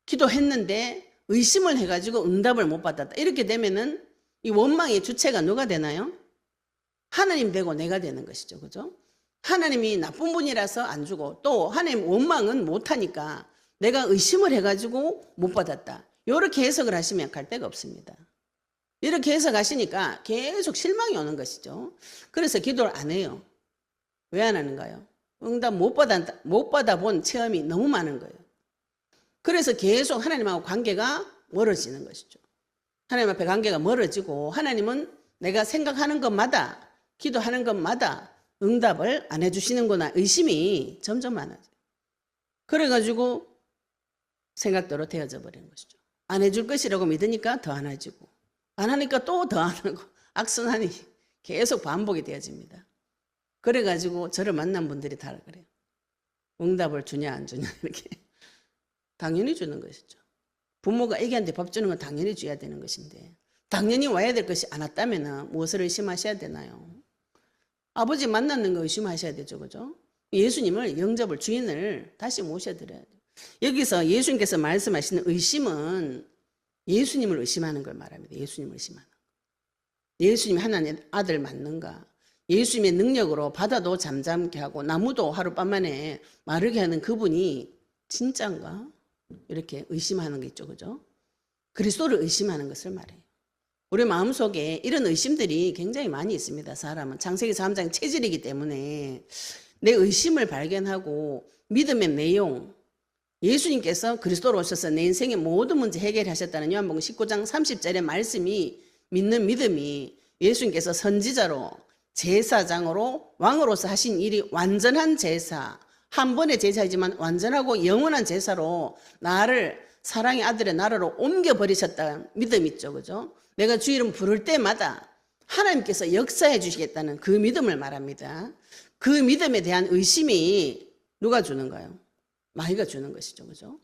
기도했는데 의심을 해가지고 응답을 못 받았다. 이렇게 되면은 이 원망의 주체가 누가 되나요? 하나님 되고 내가 되는 것이죠. 그죠? 하나님이 나쁜 분이라서 안 주고 또 하나님 원망은 못하니까 내가 의심을 해가지고 못 받았다. 이렇게 해석을 하시면 갈 데가 없습니다. 이렇게 해석하시니까 계속 실망이 오는 것이죠. 그래서 기도를 안 해요. 왜 안 하는가요? 응답 못 받아본 체험이 너무 많은 거예요. 그래서 계속 하나님하고 관계가 멀어지는 것이죠. 하나님 앞에 관계가 멀어지고 하나님은 내가 생각하는 것마다 기도하는 것마다 응답을 안 해주시는구나 의심이 점점 많아져요. 그래가지고 생각대로 되어져 버리는 것이죠. 안 해줄 것이라고 믿으니까 더 안 해주고 안 하니까 또 더 안 하고 악순환이 계속 반복이 되어집니다. 그래가지고 저를 만난 분들이 다 그래요. 응답을 주냐 안 주냐 이렇게. 당연히 주는 것이죠. 부모가 애기한테 밥 주는 건 당연히 줘야 되는 것인데 당연히 와야 될 것이 안 왔다면 무엇을 의심하셔야 되나요? 아버지 만났는 거 의심하셔야 되죠. 그죠? 예수님을 영접을 주인을 다시 모셔드려야 돼요. 여기서 예수님께서 말씀하시는 의심은 예수님을 의심하는 걸 말합니다. 예수님을 의심하는 거. 예수님이 하나님의 아들 맞는가? 예수님의 능력으로 바다도 잠잠게 하고 나무도 하룻밤 만에 마르게 하는 그분이 진짠가? 이렇게 의심하는 게 있죠. 그죠? 그리스도를 의심하는 것을 말해요. 우리 마음속에 이런 의심들이 굉장히 많이 있습니다. 사람은 창세기 3장 체질이기 때문에 내 의심을 발견하고 믿음의 내용, 예수님께서 그리스도로 오셔서 내 인생의 모든 문제 해결하셨다는 요한복음 19장 30절의 말씀이 믿는 믿음이 예수님께서 선지자로 제사장으로 왕으로서 하신 일이 완전한 제사, 한 번의 제사이지만 완전하고 영원한 제사로 나를 사랑의 아들의 나라로 옮겨버리셨다는 믿음 있죠. 그죠? 내가 주 이름 부를 때마다 하나님께서 역사해 주시겠다는 그 믿음을 말합니다. 그 믿음에 대한 의심이 누가 주는가요? 마귀가 주는 것이죠. 그죠?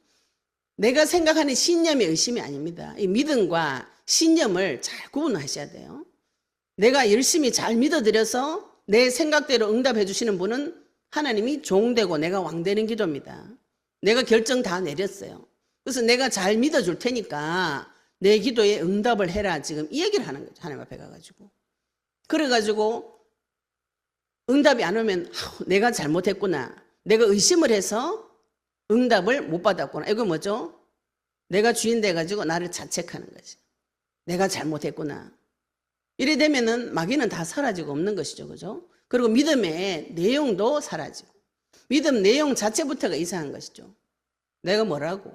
내가 생각하는 신념의 의심이 아닙니다. 이 믿음과 신념을 잘 구분하셔야 돼요. 내가 열심히 잘 믿어드려서 내 생각대로 응답해 주시는 분은 하나님이 종되고 내가 왕되는 기도입니다. 내가 결정 다 내렸어요. 그래서 내가 잘 믿어줄 테니까 내 기도에 응답을 해라. 지금 이 얘기를 하는 거죠. 하나님 앞에 가가지고. 그래가지고 응답이 안 오면 내가 잘못했구나. 내가 의심을 해서 응답을 못 받았구나. 이거 뭐죠? 내가 주인 돼가지고 나를 자책하는 거지. 내가 잘못했구나. 이래 되면은 마귀는 다 사라지고 없는 것이죠. 그죠? 그리고 믿음의 내용도 사라지고. 믿음 내용 자체부터가 이상한 것이죠. 내가 뭐라고?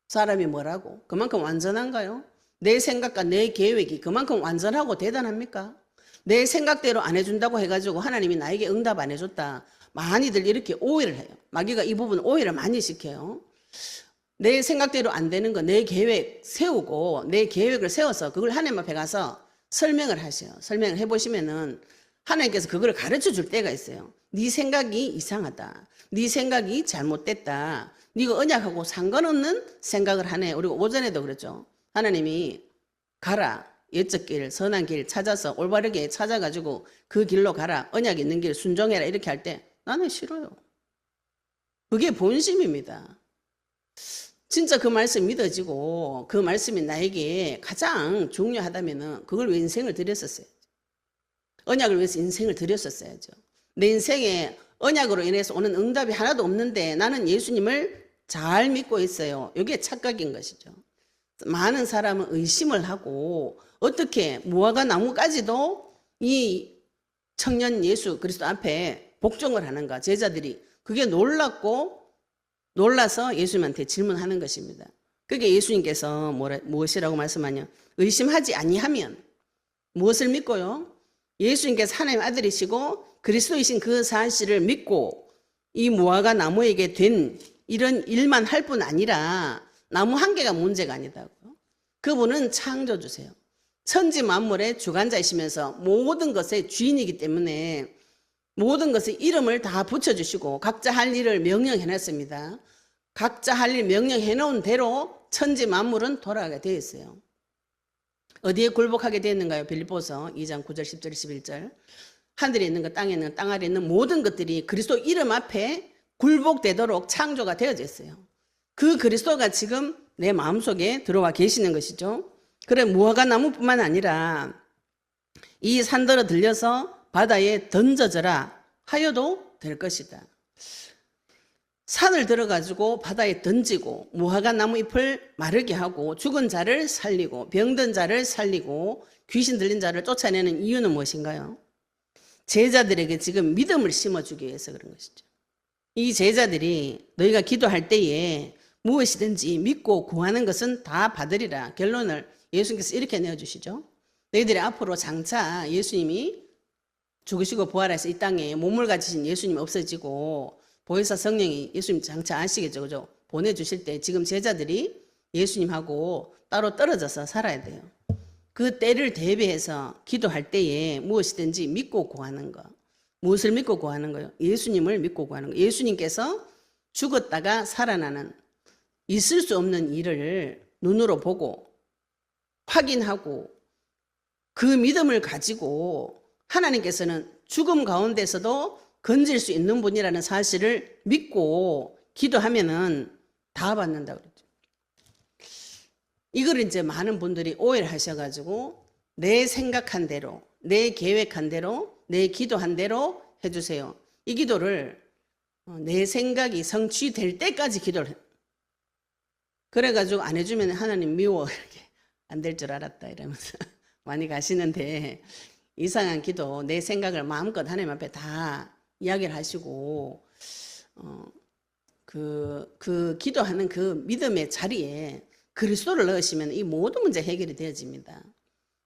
사람이 뭐라고? 그만큼 완전한가요? 내 생각과 내 계획이 그만큼 완전하고 대단합니까? 내 생각대로 안 해준다고 해가지고 하나님이 나에게 응답 안 해줬다. 많이들 이렇게 오해를 해요. 마귀가 이 부분 오해를 많이 시켜요. 내 생각대로 안 되는 거 내 계획 세우고 내 계획을 세워서 그걸 하나님 앞에 가서 설명을 하세요. 설명을 해보시면은 하나님께서 그걸 가르쳐 줄 때가 있어요. 네 생각이 이상하다. 네 생각이 잘못됐다. 네가 언약하고 상관없는 생각을 하네. 우리가 오전에도 그랬죠. 하나님이 가라. 옛적 길, 선한 길 찾아서 올바르게 찾아가지고 그 길로 가라. 언약 있는 길 순종해라. 이렇게 할 때 나는 싫어요. 그게 본심입니다. 진짜 그 말씀 믿어지고 그 말씀이 나에게 가장 중요하다면은 그걸 왜 인생을 들였었어요. 언약을 위해서 인생을 들였었어야죠. 내 인생에 언약으로 인해서 오는 응답이 하나도 없는데 나는 예수님을 잘 믿고 있어요. 이게 착각인 것이죠. 많은 사람은 의심을 하고 어떻게 무화과 나무까지도 이 청년 예수 그리스도 앞에 복종을 하는가. 제자들이 그게 놀라서 예수님한테 질문하는 것입니다. 그게 예수님께서 무엇이라고 말씀하냐. 의심하지 아니하면 무엇을 믿고요? 예수님께서 하나님 아들이시고 그리스도이신 그 사실을 믿고 이 무화과 나무에게 된 이런 일만 할 뿐 아니라 나무 한 개가 문제가 아니다고요. 그분은 창조주세요. 천지 만물의 주관자이시면서 모든 것의 주인이기 때문에 모든 것의 이름을 다 붙여주시고 각자 할 일을 명령해놨습니다. 각자 할 일 명령해놓은 대로 천지 만물은 돌아가게 되어 있어요. 어디에 굴복하게 되었는가요? 빌립보서 2장 9절 10절 11절. 하늘에 있는 것 땅에 있는 것 땅 아래 있는 모든 것들이 그리스도 이름 앞에 굴복되도록 창조가 되어져 있어요. 그 그리스도가 지금 내 마음속에 들어와 계시는 것이죠. 그래 무화과 나무뿐만 아니라 이 산더러 들려서 바다에 던져져라 하여도 될 것이다. 산을 들어가지고 바다에 던지고 무화과 나무 잎을 마르게 하고 죽은 자를 살리고 병든 자를 살리고 귀신 들린 자를 쫓아내는 이유는 무엇인가요? 제자들에게 지금 믿음을 심어주기 위해서 그런 것이죠. 이 제자들이 너희가 기도할 때에 무엇이든지 믿고 구하는 것은 다 받으리라. 결론을 예수님께서 이렇게 내어주시죠. 너희들이 앞으로 장차 예수님이 죽으시고 부활해서 이 땅에 몸을 가지신 예수님이 없어지고 보혜사 성령이 예수님 장차 아시겠죠. 그죠? 보내주실 때 지금 제자들이 예수님하고 따로 떨어져서 살아야 돼요. 그 때를 대비해서 기도할 때에 무엇이든지 믿고 구하는 거. 무엇을 믿고 구하는 거예요? 예수님을 믿고 구하는 거예요. 예수님께서 죽었다가 살아나는 있을 수 없는 일을 눈으로 보고 확인하고 그 믿음을 가지고 하나님께서는 죽음 가운데서도 건질 수 있는 분이라는 사실을 믿고 기도하면은 다 받는다고 그랬죠. 이걸 이제 많은 분들이 오해를 하셔가지고 내 생각한 대로, 내 계획한 대로, 내 기도한 대로 해주세요. 이 기도를 내 생각이 성취될 때까지 기도를 해요. 그래가지고 안 해주면 하나님 미워 이렇게 안 될 줄 알았다 이러면서 많이 가시는데, 이상한 기도, 내 생각을 마음껏 하나님 앞에 다 이야기를 하시고 그 기도하는 그 믿음의 자리에 그리스도를 넣으시면 이 모든 문제 해결이 되어집니다.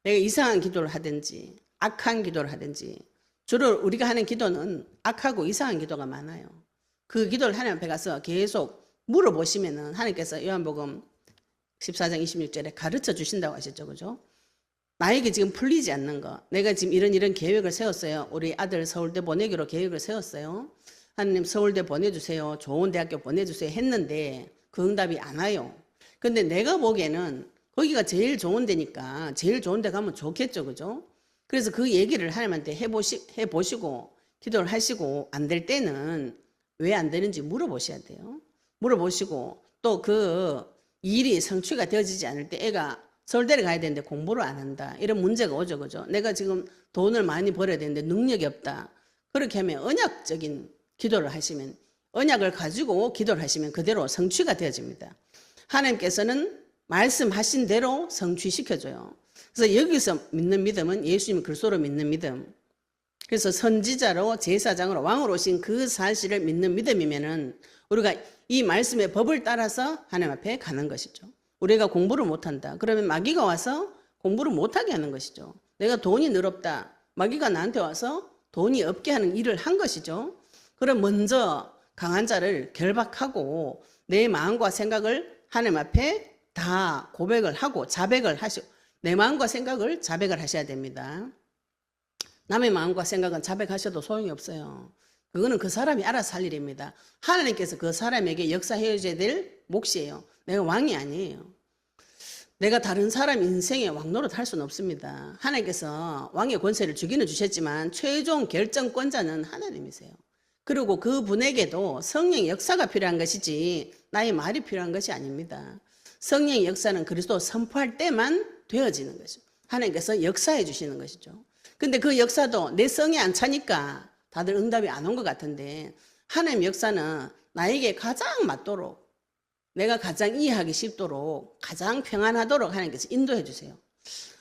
내가 이상한 기도를 하든지 악한 기도를 하든지, 주로 우리가 하는 기도는 악하고 이상한 기도가 많아요. 그 기도를 하나님 앞에 가서 계속 물어보시면은 하나님께서 요한복음 14장 26절에 가르쳐 주신다고 하셨죠. 그죠? 나에게 지금 풀리지 않는 거, 내가 지금 이런 계획을 세웠어요. 우리 아들 서울대 보내기로 계획을 세웠어요. 하나님 서울대 보내주세요. 좋은 대학교 보내주세요 했는데 그 응답이 안 와요. 근데 내가 보기에는 거기가 제일 좋은 데니까 제일 좋은 데 가면 좋겠죠. 그죠? 그래서 그 얘기를 하나님한테 해보시고 기도를 하시고 안 될 때는 왜 안 되는지 물어보셔야 돼요. 물어보시고 또 그 일이 성취가 되어지지 않을 때 애가 서울대를 가야 되는데 공부를 안 한다. 이런 문제가 오죠. 그죠? 내가 지금 돈을 많이 벌어야 되는데 능력이 없다. 그렇게 하면 언약적인 기도를 하시면, 언약을 가지고 기도를 하시면 그대로 성취가 되어집니다. 하나님께서는 말씀하신 대로 성취시켜줘요. 그래서 여기서 믿는 믿음은 예수님을 그리스도로 믿는 믿음. 그래서 선지자로 제사장으로 왕으로 오신 그 사실을 믿는 믿음이면은 우리가 이 말씀의 법을 따라서 하나님 앞에 가는 것이죠. 우리가 공부를 못한다. 그러면 마귀가 와서 공부를 못하게 하는 것이죠. 내가 돈이 늘었다. 마귀가 나한테 와서 돈이 없게 하는 일을 한 것이죠. 그럼 먼저 강한 자를 결박하고 내 마음과 생각을 하나님 앞에 다 고백을 하고 자백을 하시고, 내 마음과 생각을 자백을 하셔야 됩니다. 남의 마음과 생각은 자백하셔도 소용이 없어요. 그거는 그 사람이 알아서 할 일입니다. 하나님께서 그 사람에게 역사해 줘야 될 몫이에요. 내가 왕이 아니에요. 내가 다른 사람 인생에 왕노릇 할 수는 없습니다. 하나님께서 왕의 권세를 주기는 주셨지만 최종 결정권자는 하나님이세요. 그리고 그분에게도 성령의 역사가 필요한 것이지 나의 말이 필요한 것이 아닙니다. 성령의 역사는 그리스도 선포할 때만 되어지는 것이죠. 하나님께서 역사해 주시는 것이죠. 근데 그 역사도 내 성에 안 차니까 다들 응답이 안 온 것 같은데, 하나님의 역사는 나에게 가장 맞도록, 내가 가장 이해하기 쉽도록, 가장 평안하도록 하나님께서 인도해 주세요.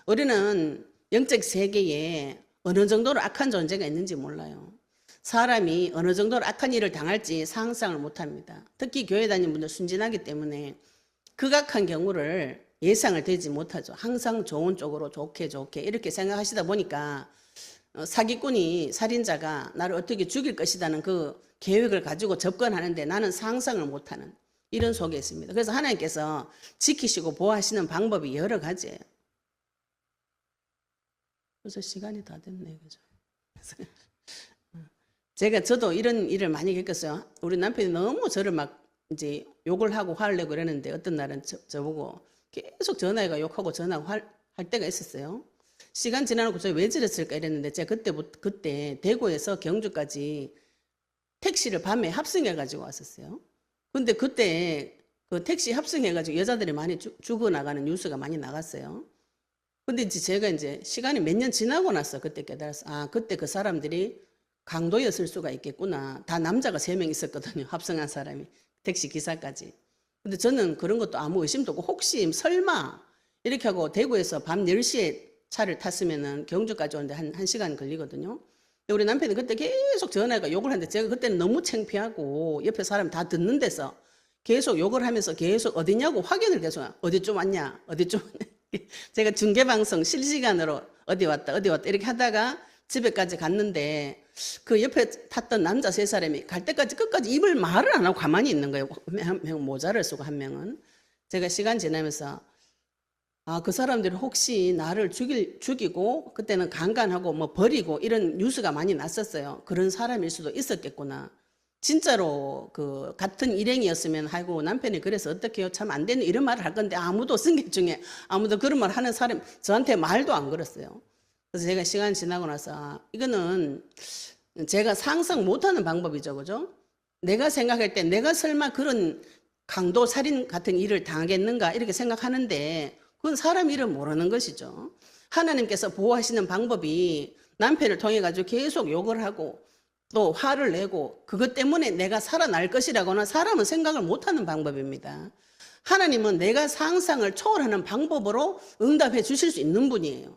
우리는 영적 세계에 어느 정도로 악한 존재가 있는지 몰라요. 사람이 어느 정도로 악한 일을 당할지 상상을 못합니다. 특히 교회 다니는 분들 순진하기 때문에 극악한 경우를 예상을 되지 못하죠. 항상 좋은 쪽으로 좋게 이렇게 생각하시다 보니까 사기꾼이, 살인자가 나를 어떻게 죽일 것이라는 그 계획을 가지고 접근하는데 나는 상상을 못하는 이런 속에 있습니다. 그래서 하나님께서 지키시고 보호하시는 방법이 여러 가지예요. 그래서 시간이 다 됐네. 그죠? 저도 이런 일을 많이 겪었어요. 우리 남편이 너무 저를 막 이제 욕을 하고 화를 내고 그러는데 어떤 날은 저보고 계속 전화해가 욕하고 전화하고 할 때가 있었어요. 시간 지나고 저 왜 저랬을까 이랬는데 제가 그때 대구에서 경주까지 택시를 밤에 합승해가지고 왔었어요. 근데 그때 그 택시 합승해가지고 여자들이 많이 죽어나가는 뉴스가 많이 나갔어요. 근데 이제 제가 이제 시간이 몇 년 지나고 나서 그때 깨달았어. 아, 그때 그 사람들이 강도였을 수가 있겠구나. 다 남자가 3명 있었거든요. 합승한 사람이. 택시 기사까지. 근데 저는 그런 것도 아무 의심도 없고 혹시 설마 이렇게 하고 대구에서 밤 10시에 차를 탔으면은 경주까지 오는데 한 1시간 걸리거든요. 우리 남편이 그때 계속 전화가 욕을 하는데 제가 그때는 너무 창피하고 옆에 사람 다 듣는 데서 계속 욕을 하면서 계속 어디냐고 확인을 계속 어디쯤 왔냐 어디쯤 제가 중계방송 실시간으로 어디 왔다 이렇게 하다가 집에까지 갔는데 그 옆에 탔던 남자 3사람이 갈 때까지 끝까지 입을 말을 안 하고 가만히 있는 거예요. 한 명은 모자를 쓰고 한 명은. 제가 시간 지나면서 아, 그 사람들이 혹시 나를 죽이고 그때는 강간하고 뭐 버리고 이런 뉴스가 많이 났었어요. 그런 사람일 수도 있었겠구나. 진짜로 그 같은 일행이었으면 아이고 남편이 그래서 어떡해요 참 안 되는 이런 말을 할 건데 아무도 승객 중에 아무도 그런 말 하는 사람 저한테 말도 안 걸었어요. 그래서 제가 시간 지나고 나서 이거는 제가 상상 못하는 방법이죠, 그죠? 내가 생각할 때 내가 설마 그런 강도 살인 같은 일을 당하겠는가 이렇게 생각하는데 그건 사람 일은 모르는 것이죠. 하나님께서 보호하시는 방법이 남편을 통해 가지고 계속 욕을 하고 또 화를 내고 그것 때문에 내가 살아날 것이라고는 사람은 생각을 못하는 방법입니다. 하나님은 내가 상상을 초월하는 방법으로 응답해 주실 수 있는 분이에요.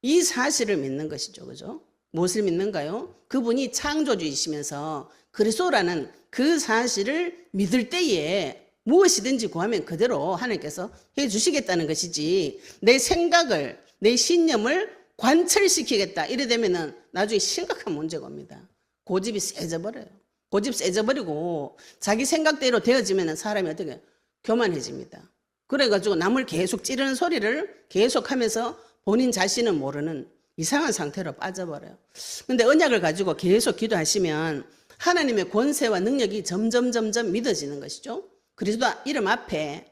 이 사실을 믿는 것이죠, 그죠? 무엇을 믿는가요? 그분이 창조주이시면서 그리스도라는 그 사실을 믿을 때에 무엇이든지 구하면 그대로 하나님께서 해 주시겠다는 것이지, 내 생각을, 내 신념을 관철시키겠다 이래 되면은 나중에 심각한 문제가 옵니다. 고집이 세져버려요. 고집 세져버리고 자기 생각대로 되어지면은 사람이 어떻게 교만해집니다. 그래가지고 남을 계속 찌르는 소리를 계속하면서 본인 자신은 모르는 이상한 상태로 빠져버려요. 근데 언약을 가지고 계속 기도하시면 하나님의 권세와 능력이 점점 믿어지는 것이죠. 그리스도 이름 앞에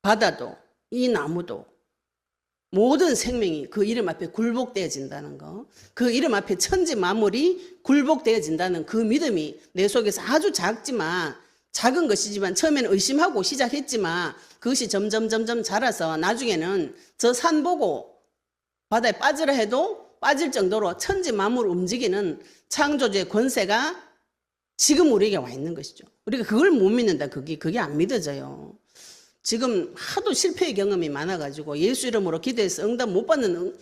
바다도 이 나무도 모든 생명이 그 이름 앞에 굴복되어진다는 거, 그 이름 앞에 천지 만물이 굴복되어진다는 그 믿음이 내 속에서 아주 작지만, 작은 것이지만 처음에는 의심하고 시작했지만 그것이 점점 자라서 나중에는 저 산 보고 바다에 빠지라 해도 빠질 정도로 천지 만물을 움직이는 창조주의 권세가 지금 우리에게 와 있는 것이죠. 우리가 그걸 못 믿는다. 그게 안 믿어져요. 지금 하도 실패의 경험이 많아가지고 예수 이름으로 기도해서 응답 못 받는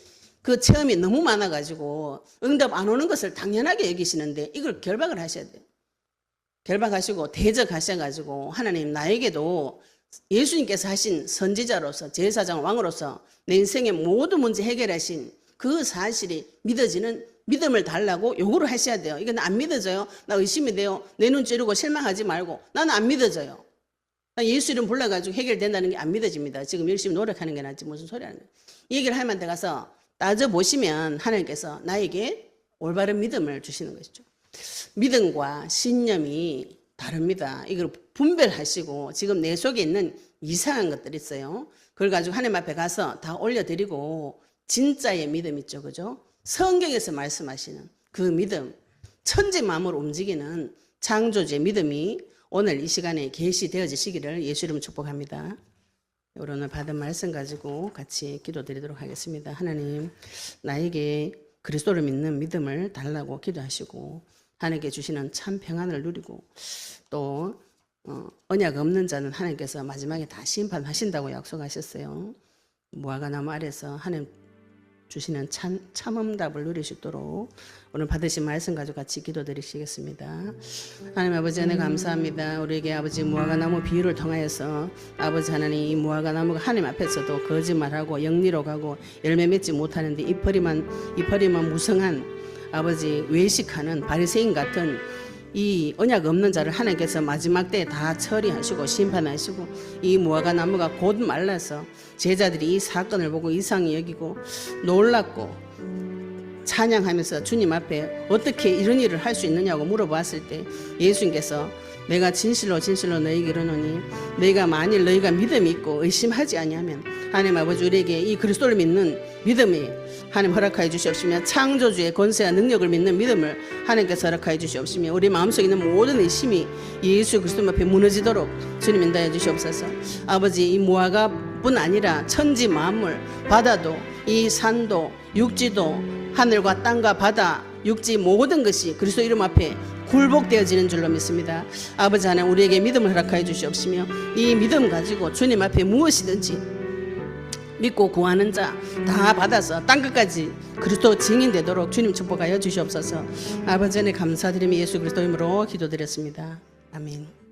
그 체험이 너무 많아가지고 응답 안 오는 것을 당연하게 여기시는데 이걸 결박을 하셔야 돼요. 결박하시고 대적하셔가지고 하나님 나에게도 예수님께서 하신 선지자로서 제사장 왕으로서 내 인생의 모든 문제 해결하신 그 사실이 믿어지는 믿음을 달라고 요구를 하셔야 돼요. 이건 안 믿어져요. 나 의심이 돼요. 내 눈 찌르고 실망하지 말고. 나는 안 믿어져요. 예수 이름 불러가지고 해결된다는 게 안 믿어집니다. 지금 열심히 노력하는 게 낫지 무슨 소리 하는 거예요. 이 얘기를 하면 돼 가서 따져보시면 하나님께서 나에게 올바른 믿음을 주시는 것이죠. 믿음과 신념이 다릅니다. 이걸 분별하시고 지금 내 속에 있는 이상한 것들이 있어요. 그걸 가지고 하나님 앞에 가서 다 올려드리고 진짜의 믿음 있죠. 그죠? 성경에서 말씀하시는 그 믿음, 천지 만물을 움직이는 창조주의 믿음이 오늘 이 시간에 계시되어지시기를 예수 이름으로 축복합니다. 오늘 받은 말씀 가지고 같이 기도드리도록 하겠습니다. 하나님, 나에게 그리스도를 믿는 믿음을 달라고 기도하시고 하나님께 주시는 참 평안을 누리고 또 언약 없는 자는 하나님께서 마지막에 다 심판하신다고 약속하셨어요. 무화과나무 아래서 하나님 주시는 참음답을 누릴 수 있도록 오늘 받으신 말씀 가지고 같이 기도드리시겠습니다. 하나님 아버지 하나님 감사합니다. 우리에게 아버지 무화과나무 비유를 통하여서 아버지 하나님 이 무화과나무가 하나님 앞에서도 거짓말하고 영리로 가고 열매 맺지 못하는데 이퍼리만 무성한 아버지 외식하는 바리새인 같은 이 언약 없는 자를 하나님께서 마지막 때에 다 처리하시고 심판하시고 이 무화과 나무가 곧 말라서 제자들이 이 사건을 보고 이상히 여기고 놀랐고 찬양하면서 주님 앞에 어떻게 이런 일을 할 수 있느냐고 물어봤을 때 예수님께서 내가 진실로 너희에게 이르노니 너희가 만일 너희가 믿음이 있고 의심하지 아니하면 하나님 아버지 우리에게 이 그리스도를 믿는 믿음이 하나님 허락하여 주시옵시며 창조주의 권세와 능력을 믿는 믿음을 하나님께서 허락하여 주시옵시며 우리 마음속에 있는 모든 의심이 예수 그리스도 앞에 무너지도록 주님 인도해 주시옵소서. 아버지 이 무화과뿐 아니라 천지 만물 바다도 이 산도 육지도 하늘과 땅과 바다 육지 모든 것이 그리스도 이름 앞에 굴복되어지는 줄로 믿습니다. 아버지 하나님 우리에게 믿음을 허락하여 주시옵시며 이 믿음 가지고 주님 앞에 무엇이든지 믿고 구하는 자 다 받아서 땅끝까지 그리스도 증인되도록 주님 축복하여 주시옵소서. 아버지 하나님 감사드리며 예수 그리스도 이름으로 기도드렸습니다. 아멘.